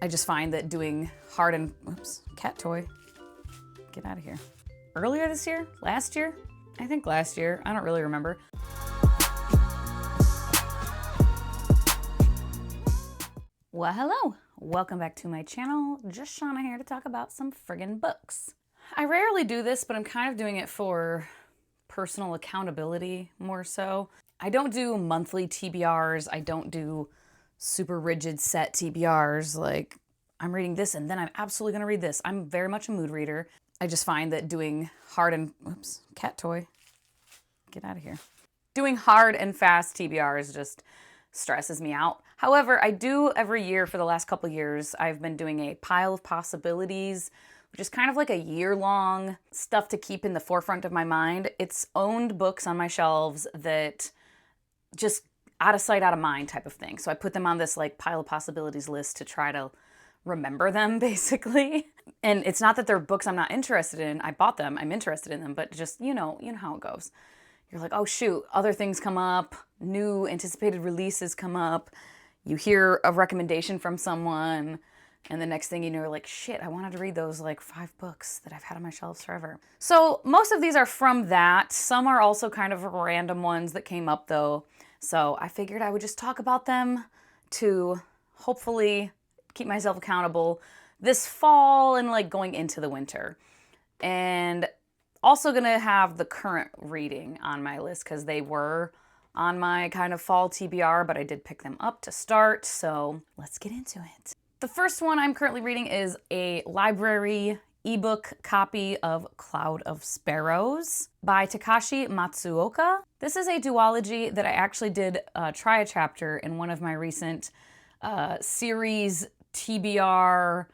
I just find that doing hard and, oops, cat toy, get out of here. Earlier this year? Last year? I think last year, I don't really remember. Well, hello. Welcome back to my channel. Just Shauna here to talk about some friggin' books. I rarely do this, but I'm kind of doing it for personal accountability more so. I don't do monthly TBRs. I don't do super rigid set TBRs like I'm reading this and then I'm absolutely gonna read this. I'm very much a mood reader. I just find that doing hard and, oops, cat toy, get out of here. Doing hard and fast TBRs just stresses me out. However, I do every year for the last couple years, I've been doing a pile of possibilities, which is kind of like a year-long stuff to keep in the forefront of my mind. It's owned books on my shelves that just out of sight, out of mind type of thing. So I put them on this like pile of possibilities list to try to remember them basically. And it's not that they're books I'm not interested in. I bought them, I'm interested in them, but just, you know how it goes. You're like, oh shoot, other things come up, new anticipated releases come up, you hear a recommendation from someone, and the next thing you know, you're like, shit, I wanted to read those like 5 books that I've had on my shelves forever. So most of these are from that. Some are also kind of random ones that came up though. So I figured I would just talk about them to hopefully keep myself accountable this fall and like going into the winter. And also gonna have the current reading on my list because they were on my kind of fall TBR, but I did pick them up to start. So let's get into it. The first one I'm currently reading is a library ebook copy of Cloud of Sparrows by Takashi Matsuoka. This is a duology that I actually did try a chapter in one of my recent series TBR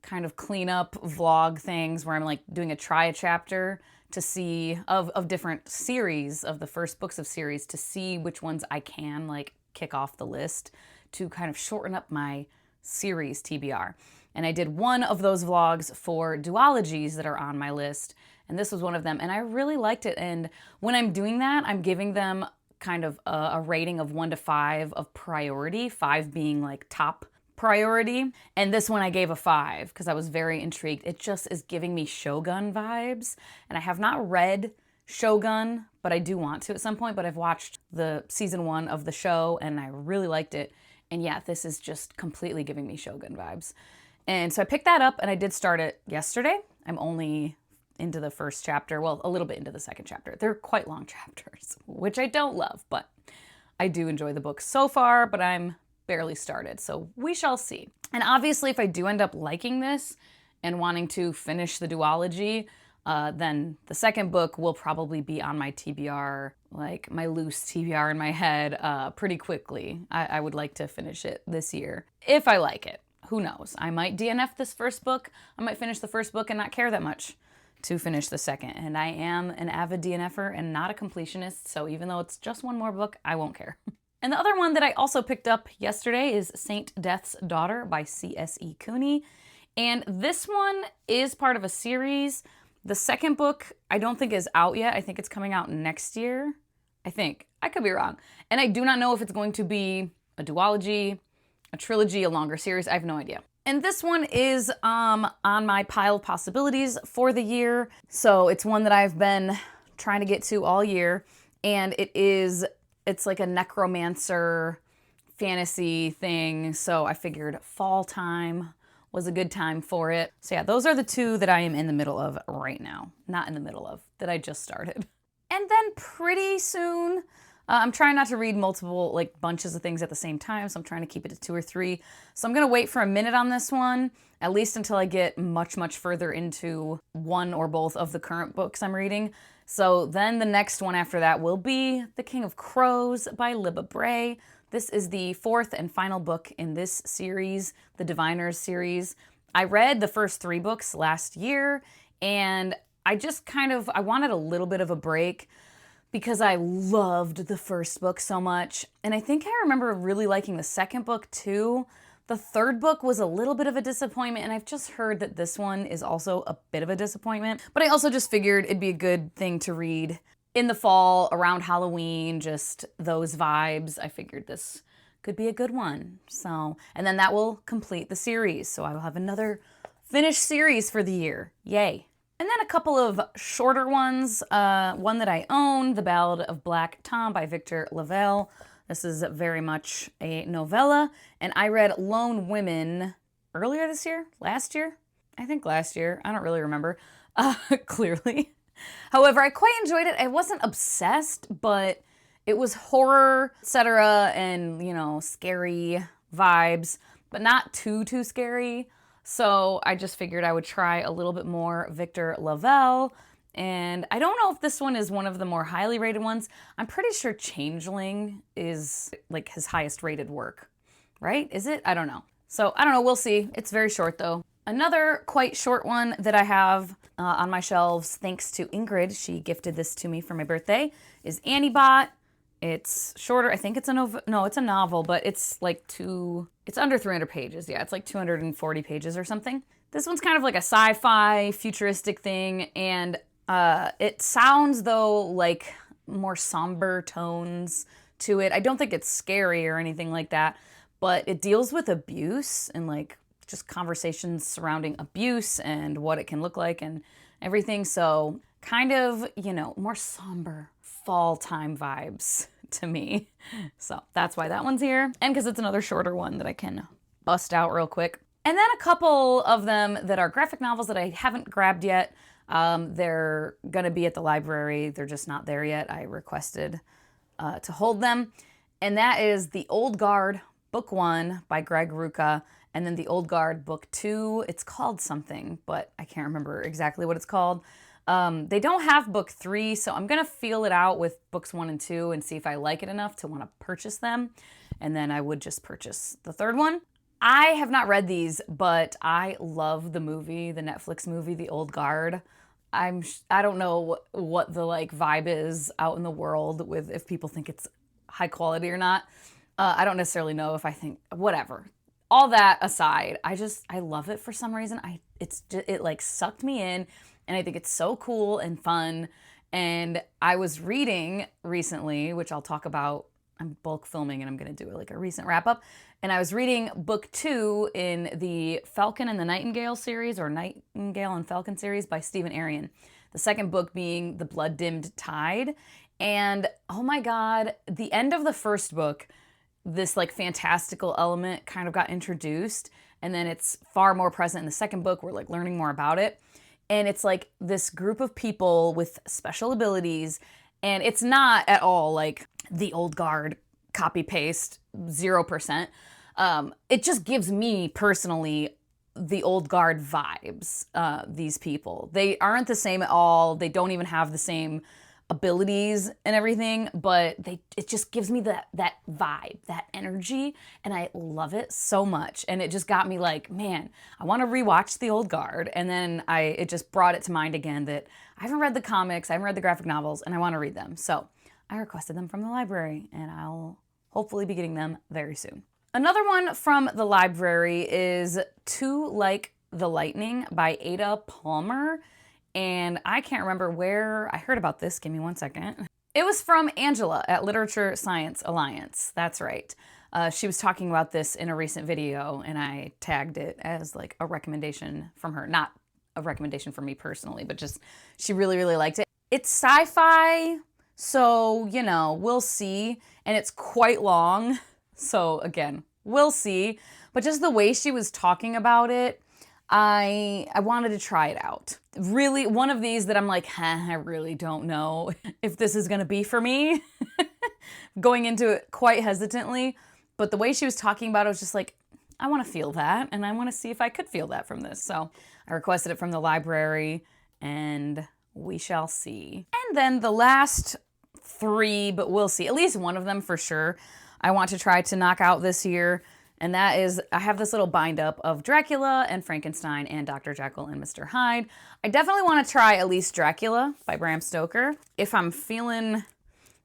kind of cleanup vlog things where I'm like doing a try a chapter to see of different series of the first books of series to see which ones I can like kick off the list to kind of shorten up my series TBR. And I did one of those vlogs for duologies that are on my list, and this was one of them, and I really liked it. And when I'm doing that, I'm giving them kind of a rating of 1 to 5 of priority, 5 being like top priority. And this one I gave a 5 because I was very intrigued. It just is giving me Shogun vibes, and I have not read Shogun, but I do want to at some point. But I've watched the season 1 of the show and I really liked it. And yeah, this is just completely giving me Shogun vibes. And so I picked that up and I did start it yesterday. I'm only into the first chapter, well, a little bit into the second chapter. They're quite long chapters, which I don't love, but I do enjoy the book so far, but I'm barely started, so we shall see. And obviously, if I do end up liking this and wanting to finish the duology, then the second book will probably be on my TBR, like my loose TBR in my head pretty quickly. I would like to finish it this year, if I like it. Who knows? I might DNF this first book. I might finish the first book and not care that much to finish the second. And I am an avid DNFer and not a completionist, so even though it's just one more book, I won't care. And the other one that I also picked up yesterday is Saint Death's Daughter by C.S.E. Cooney. And this one is part of a series. The second book I don't think is out yet. I think it's coming out next year. I think. I could be wrong. And I do not know if it's going to be a duology, a trilogy, a longer series. I have no idea. And this one is on my pile of possibilities for the year. So it's one that I've been trying to get to all year. And it's like a necromancer fantasy thing. So I figured fall time was a good time for it. So yeah, those are the 2 that I am in the middle of right now. Not in the middle of, that I just started. And then pretty soon, I'm trying not to read multiple, like bunches of things at the same time. So I'm trying to keep it to 2 or 3. So I'm gonna wait for a minute on this one, at least until I get much, much further into one or both of the current books I'm reading. So then the next one after that will be The King of Crows by Libba Bray. This is the 4th and final book in this series, the Diviners series. I read the first 3 books last year, and I just I wanted a little bit of a break because I loved the first book so much. And I think I remember really liking the second book too. The third book was a little bit of a disappointment, and I've just heard that this one is also a bit of a disappointment. But I also just figured it'd be a good thing to read in the fall, around Halloween, just those vibes. I figured this could be a good one. So, and then that will complete the series. So I will have another finished series for the year. Yay. And then a couple of shorter ones. One that I own, The Ballad of Black Tom by Victor Lavelle. This is very much a novella. And I read Lone Women earlier this year? Last year? I think last year. I don't really remember, clearly. However, I quite enjoyed it. I wasn't obsessed, but it was horror, etc., and, you know, scary vibes, but not too scary. So I just figured I would try a little bit more Victor Lavelle. And I don't know if this one is one of the more highly rated ones. I'm pretty sure Changeling is like his highest rated work, right? Is it? I don't know. So I don't know. We'll see. It's very short though. Another quite short one that I have on my shelves, thanks to Ingrid, she gifted this to me for my birthday, is Annie Bot. It's shorter. I think it's it's a novel, but it's like it's under 300 pages. Yeah, it's like 240 pages or something. This one's kind of like a sci-fi futuristic thing, and it sounds though like more somber tones to it. I don't think it's scary or anything like that, but it deals with abuse and like just conversations surrounding abuse and what it can look like and everything. So kind of, you know, more somber fall time vibes to me. So that's why that one's here. And because it's another shorter one that I can bust out real quick. And then a couple of them that are graphic novels that I haven't grabbed yet. They're gonna be at the library. They're just not there yet. I requested to hold them. And that is The Old Guard, Book 1 by Greg Rucka. And then The Old Guard, Book 2. It's called something, but I can't remember exactly what it's called. They don't have Book 3, so I'm going to feel it out with Books 1 and 2 and see if I like it enough to want to purchase them. And then I would just purchase the third one. I have not read these, but I love the movie, the Netflix movie, The Old Guard. I don't know what the like vibe is out in the world with if people think it's high quality or not. I don't necessarily know if I think, whatever. All that aside, I love it for some reason. It like sucked me in, and I think it's so cool and fun. And I was reading recently, which I'll talk about. I'm bulk filming and I'm going to do like a recent wrap up. And I was reading Book 2 in the Falcon and the Nightingale series, or Nightingale and Falcon series by Stephen Arion. The second book being The Blood-Dimmed Tide. And oh my God, the end of the first book, this like fantastical element kind of got introduced, and then it's far more present in the second book. We're like learning more about it, and it's like this group of people with special abilities, and it's not at all like The Old Guard copy paste 0%. It just gives me personally The Old Guard vibes. These people, they aren't the same at all. They don't even have the same abilities and everything, but it just gives me that vibe, that energy, and I love it so much. And it just got me like, man, I want to rewatch The Old Guard. And then it just brought it to mind again that I haven't read the comics, I haven't read the graphic novels, and I want to read them. So I requested them from the library, and I'll hopefully be getting them very soon. Another one from the library is Too Like the Lightning by Ada Palmer. And I can't remember where I heard about this. Give me one second. It was from Angela at Literature Science Alliance. That's right. She was talking about this in a recent video, and I tagged it as like a recommendation from her. Not a recommendation from me personally, but just she really, really liked it. It's sci-fi, so, you know, we'll see. And it's quite long. So again, we'll see. But just the way she was talking about it, I wanted to try it out. Really, one of these that I'm like, I really don't know if this is going to be for me. Going into it quite hesitantly. But the way she was talking about it was just like, I want to feel that, and I want to see if I could feel that from this. So I requested it from the library, and we shall see. And then the last three, but we'll see, at least one of them for sure, I want to try to knock out this year. And that is, I have this little bind up of Dracula and Frankenstein and Dr. Jekyll and Mr. Hyde. I definitely want to try at least Dracula by Bram Stoker. If I'm feeling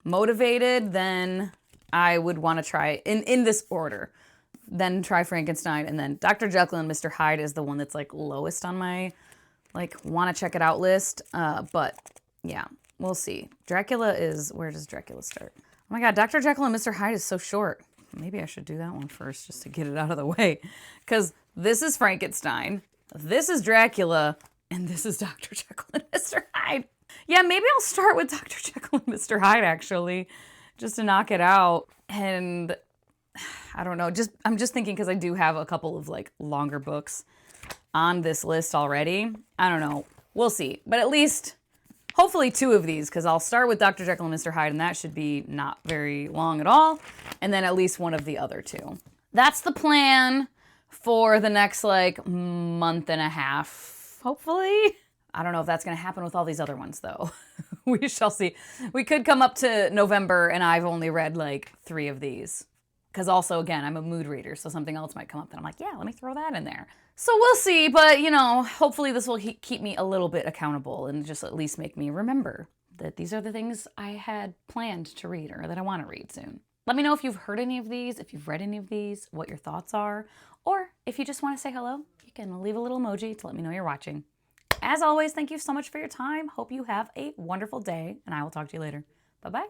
motivated, then I would want to try in this order. Then try Frankenstein, and then Dr. Jekyll and Mr. Hyde is the one that's like lowest on my like want to check it out list. But yeah, we'll see. Dracula is, where does Dracula start? Oh my God, Dr. Jekyll and Mr. Hyde is so short. maybe I should do that one first just to get it out of the way. Because this is Frankenstein, this is Dracula, and this is Dr. Jekyll and Mr. Hyde. Yeah, maybe I'll start with Dr. Jekyll and Mr. Hyde, actually, just to knock it out. And I don't know, I'm just thinking because I do have a couple of like longer books on this list already. I don't know. We'll see. But at least, hopefully 2 of these, because I'll start with Dr. Jekyll and Mr. Hyde, and that should be not very long at all. And then at least one of the other 2. That's the plan for the next like month and a half, hopefully. I don't know if that's going to happen with all these other ones, though. We shall see. We could come up to November, and I've only read like 3 of these. Because also, again, I'm a mood reader, so something else might come up that I'm like, yeah, let me throw that in there. So we'll see, but, you know, hopefully this will keep me a little bit accountable and just at least make me remember that these are the things I had planned to read or that I want to read soon. Let me know if you've heard any of these, if you've read any of these, what your thoughts are, or if you just want to say hello, you can leave a little emoji to let me know you're watching. As always, thank you so much for your time. Hope you have a wonderful day, and I will talk to you later. Bye-bye.